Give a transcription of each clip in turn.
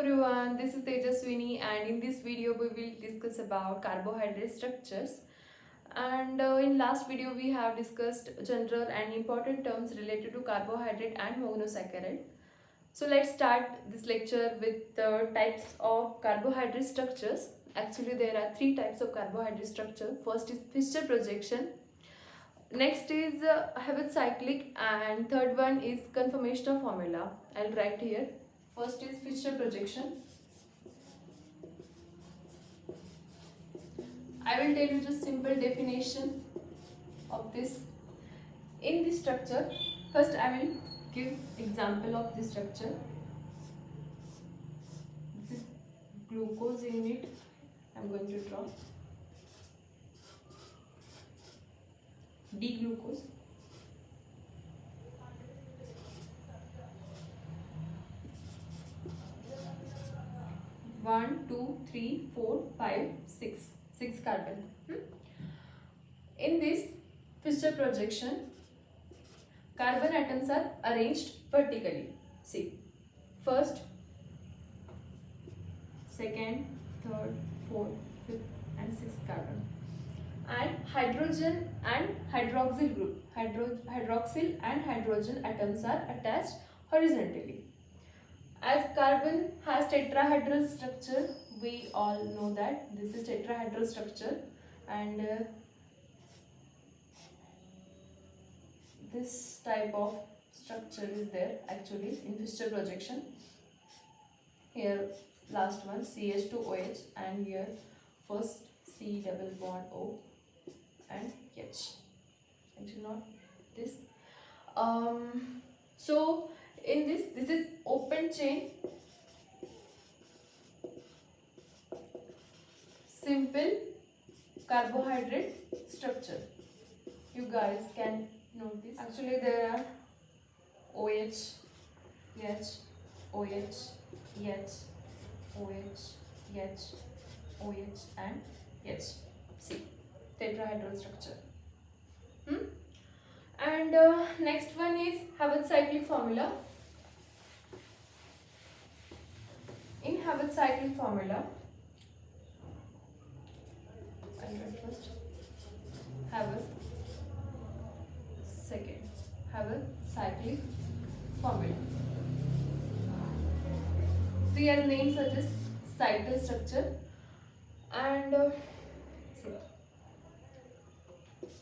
everyone, this is Tejaswini, and in this video we will discuss about carbohydrate structures. And in last video we have discussed general and important terms related to carbohydrate and monosaccharide. So let's start this lecture with the types of carbohydrate structures. Actually there are three types of carbohydrate structure. First is Fischer projection, next is Hayward cyclic, and third one is conformational formula. I'll write here. First is Fischer projection. I will tell you just simple definition of this. In this structure, first I will give example of this structure. This is glucose unit. I am going to draw D-glucose. One, two, three, four, five, six. 6 carbon. In this Fischer projection, carbon atoms are arranged vertically. See, first, second, third, fourth, fifth, and 6th carbon. And hydrogen and hydroxyl group, hydroxyl and hydrogen atoms are attached horizontally. As carbon has tetrahedral structure, we all know that this is tetrahedral structure, and this type of structure is there actually in Fischer projection. Here last one CH2OH, and here first C double bond O and H. Actually not this. So in this is open chain simple carbohydrate structure. You guys can notice. Actually there are OH, H, OH, H, OH, H, OH and H. See, tetrahedral structure. And next one is Hayward cyclic formula. In Hayward cyclic formula, I'll write first Hayward, second Hayward cyclic formula. See, as name suggests, cycle structure, and see,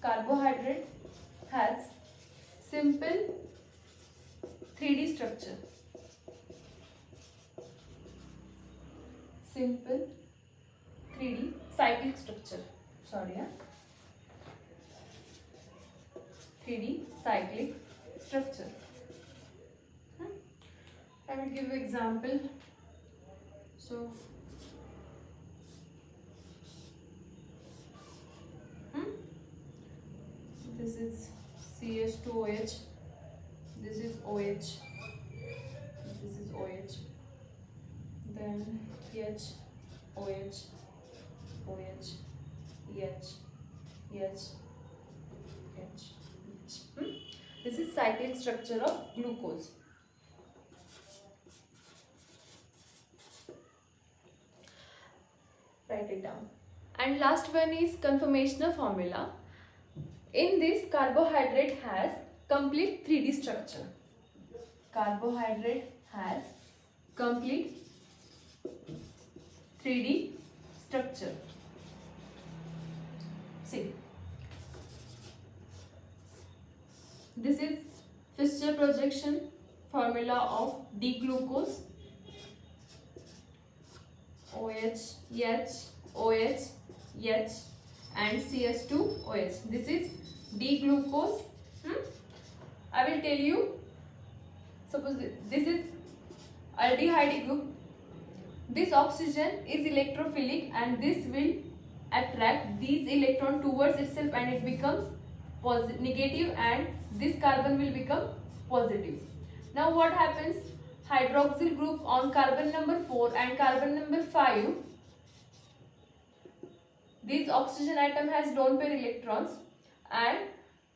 carbohydrate has simple 3D structure. Simple 3D cyclic structure. 3D cyclic structure. I will give you example. So, this is CH2OH. This is OH. This is OH. Then H, OH, OH, H, H, H, H. This is cyclic structure of glucose. Write it down. And last one is conformational formula. In this, carbohydrate has complete 3D structure. Carbohydrate has complete 3D structure. See, this is Fischer projection formula of D-glucose. OH, H, OH, H and CH2OH. This is D-glucose. I will tell you, suppose this is aldehyde group. This oxygen is electrophilic and this will attract these electrons towards itself and it becomes negative, and this carbon will become positive. Now what happens? Hydroxyl group on carbon number 4 and carbon number 5. This oxygen atom has lone pair electrons, and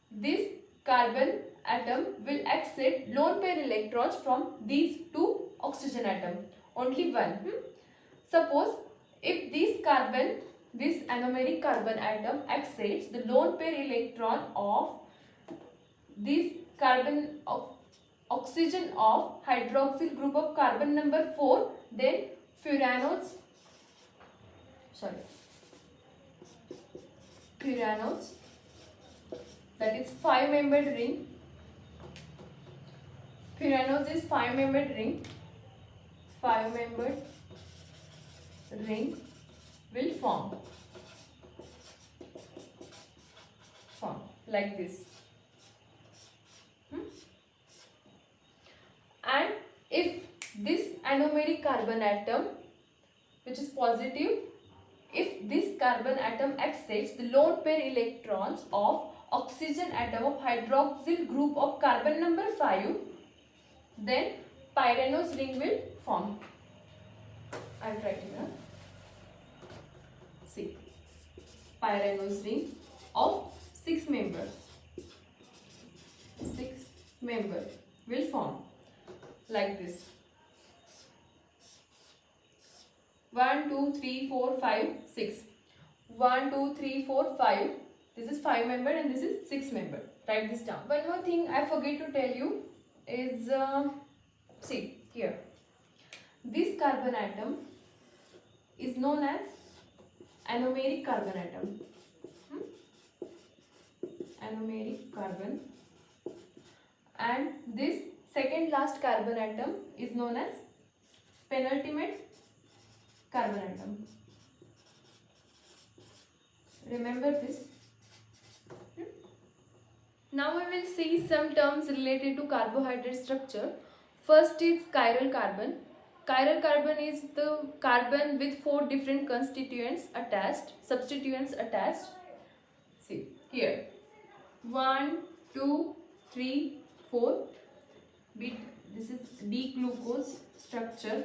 this carbon atom will accept lone pair electrons from these two oxygen atoms. only one. Suppose if this anomeric carbon atom accepts the lone pair electron of this oxygen of hydroxyl group of carbon number 4, then furanotes, that is 5-membered ring. Furanotes is 5-membered ring. 5-membered ring will form like this. And if this anomeric carbon atom, which is positive, if this carbon atom accepts the lone pair electrons of oxygen atom of hydroxyl group of carbon number 5, then pyranose ring will form. I will write here. See, pyranose ring of 6 member will form like this. 1, 2, 3, 4, 5, 6. 1, 2, 3, 4, 5. This is 5-member and this is 6-member. Write this down. One more thing I forget to tell you is, see here. This carbon atom is known as anomeric carbon atom. Anomeric carbon. And this second last carbon atom is known as penultimate carbon atom. Remember this. Now we will see some terms related to carbohydrate structure. First is chiral carbon. Chiral carbon is the carbon with 4 different substituents attached. See here. 1, 2, 3, 4. This is D-glucose structure.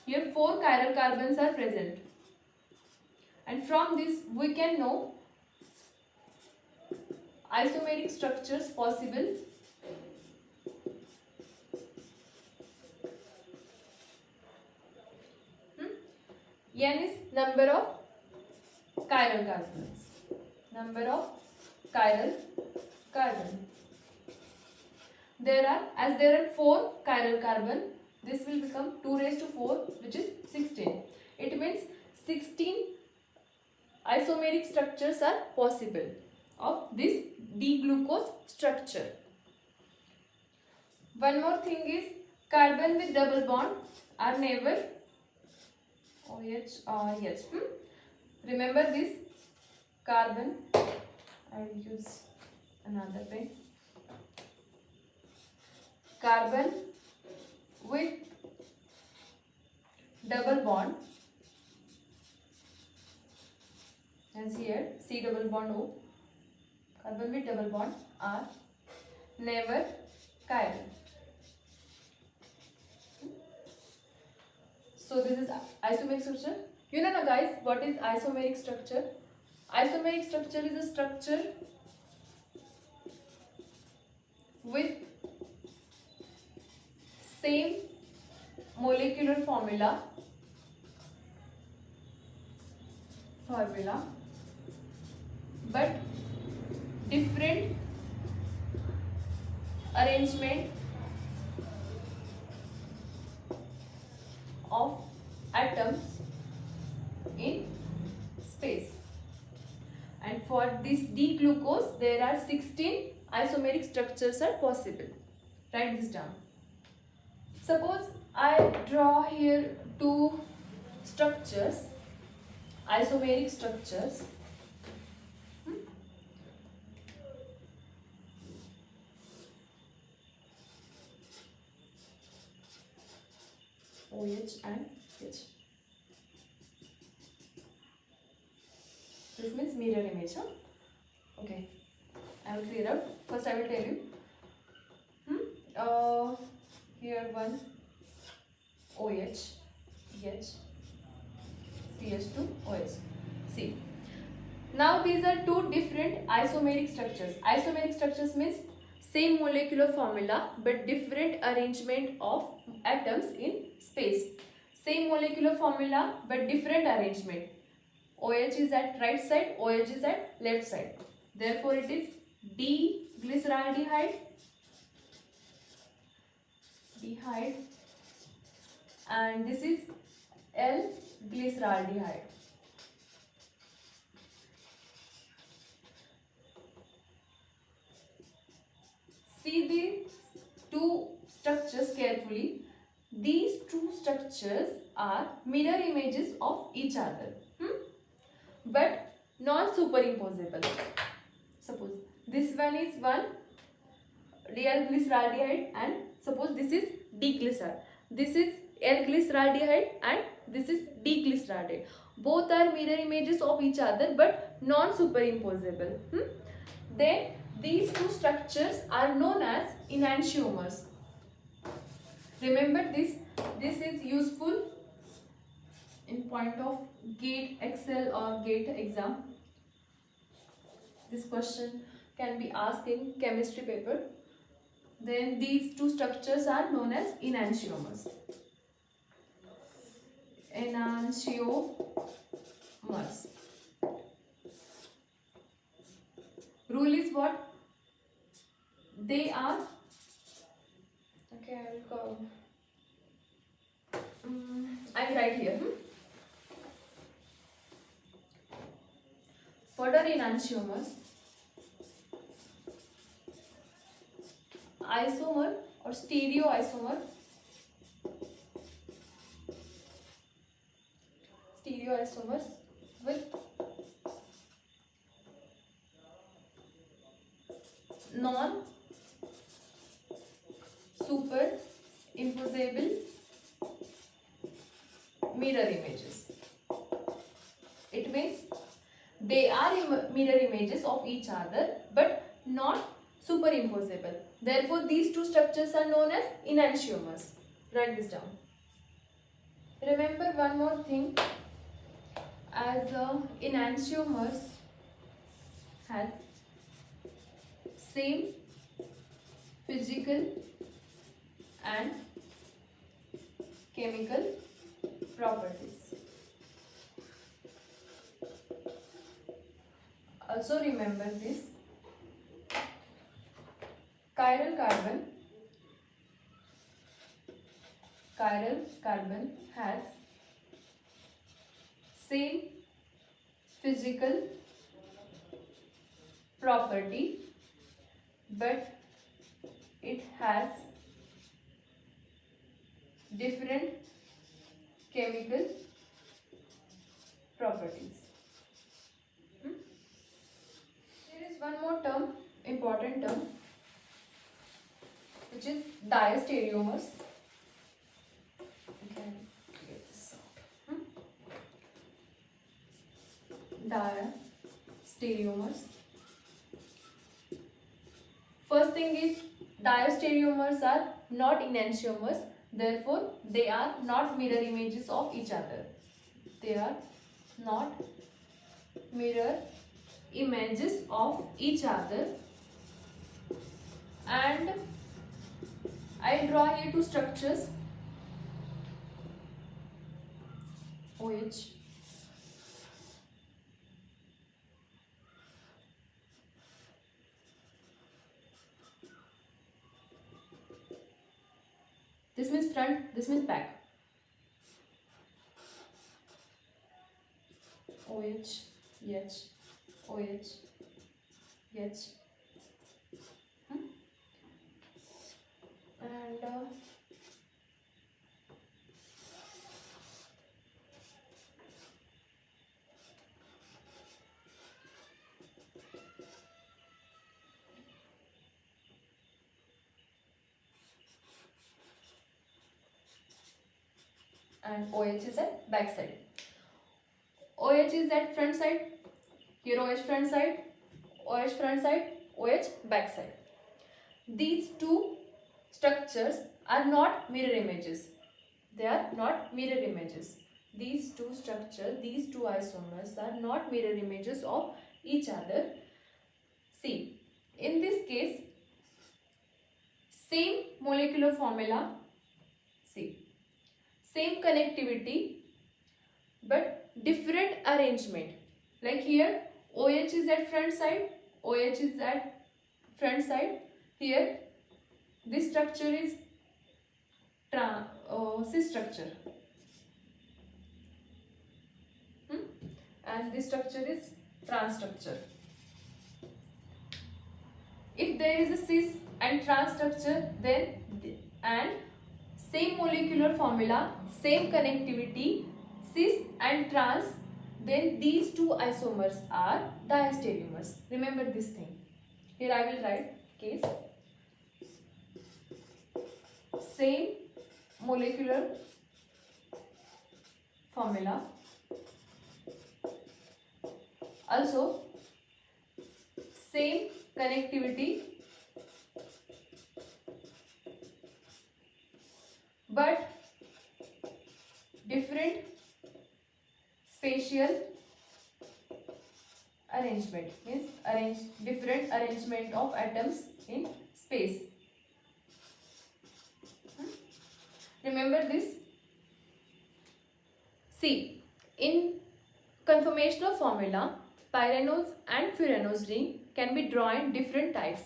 Here 4 chiral carbons are present. And from this we can know isomeric structures possible. N is number of chiral carbons. Number of chiral carbon. There are 4 chiral carbon, this will become 2 raised to 4, which is 16. It means 16 isomeric structures are possible of this D-glucose structure. One more thing is carbon with double bond are never OH or H. Remember this carbon. I will use another pen. Carbon with double bond, as here C double bond O. Carbon with double bond are never chiral. So this is isomeric structure. You know guys, what is isomeric structure? Isomeric structure is a structure with same molecular formula but different arrangement of atoms in space. And for this D-glucose there are 16 isomeric structures are possible. Write this down. Suppose I draw here 2 structures, isomeric structures. OH and H. This means mirror image. Okay, I will clear out. First I will tell you. Here one OH, H, CH2, OH. See. Now these are 2 different isomeric structures. Isomeric structures means same molecular formula but different arrangement of atoms in space. Same molecular formula but different arrangement. OH is at right side, OH is at left side. Therefore it is D-glyceraldehyde, and this is L-glyceraldehyde. See these two structures carefully. These two structures are mirror images of each other, but non-superimposable. Suppose this one is one real glyceraldehyde and suppose this is D-glycer. This is L-glyceraldehyde and this is D-glyceraldehyde. Both are mirror images of each other but non-superimposable. Then these two structures are known as enantiomers. Remember this is useful in point of GATE Excel or GATE exam. This question can be asked in chemistry paper. Then these two structures are known as enantiomers. Enantiomers. Rule is what? They are, okay, I will go. I will write here. For the enantiomers, isomer or stereoisomers with non-superimposable mirror images. It means they are mirror images of each other but not superimposable. Therefore, these two structures are known as enantiomers. Write this down. Remember one more thing, as enantiomers have same physical and chemical properties. Also remember this, chiral carbon has same physical property but it has different chemical properties. There is one more term, important term, which is diastereomers. You can get this out. Diastereomers. First thing is, diastereomers are not enantiomers, therefore they are not mirror images of each other. They are not mirror images of each other, and I draw here two structures, OH this means front, this means back. OH, H, OH, H. And OH is at back side. OH is at front side. Here OH front side, OH front side, OH back side. These two structures are not mirror images. They are not mirror images. These two structures, these two isomers are not mirror images of each other. See, in this case, same molecular formula. See, same connectivity but different arrangement. Like here OH is at front side, OH is at front side. Here this structure is cis structure, and this structure is trans structure. If there is a cis and trans structure, then and same molecular formula, same connectivity, cis and trans, then these two isomers are diastereomers. Remember this thing. Here I will write case. Same molecular formula, also same connectivity but different spatial arrangement, means different arrangement of atoms in space. Remember this. See, in conformational formula, pyranos and furanos ring can be drawn in different types.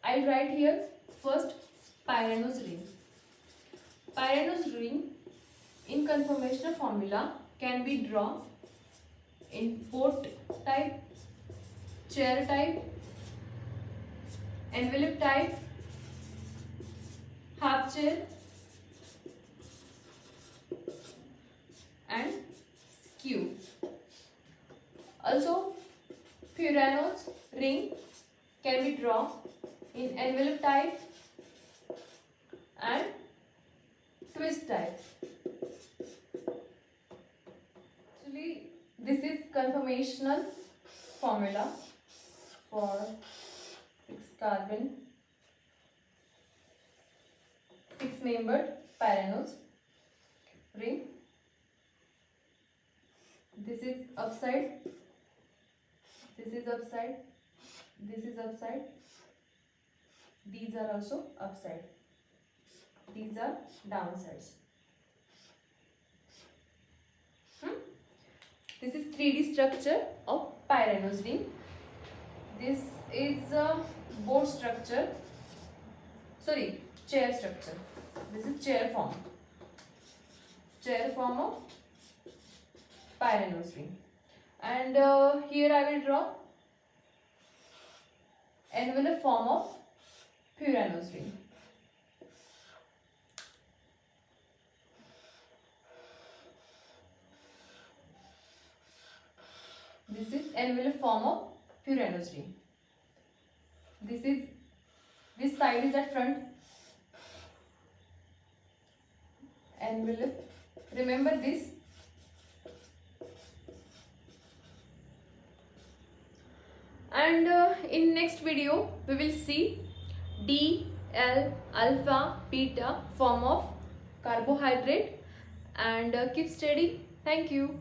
I'll write here first pyranos ring. Pyranos ring in conformational formula can be drawn in port type, chair type, envelope type, half chair and skew. Also furanos ring can be drawn in envelope type and twist type. Actually this is conformational formula for 6-carbon 6-membered pyranos ring. This is upside, this is upside, this is upside, these are also upside, these are downsides. This is 3D structure of pyranos ring. This is a board structure, sorry, chair structure. This is chair form of pyranos ring. And here I will draw envelope form of furanos ring. This is envelope form of furanos ring. This side is at front envelope. Remember this. And in next video we will see D, L, alpha, beta form of carbohydrate, and keep studying. Thank you.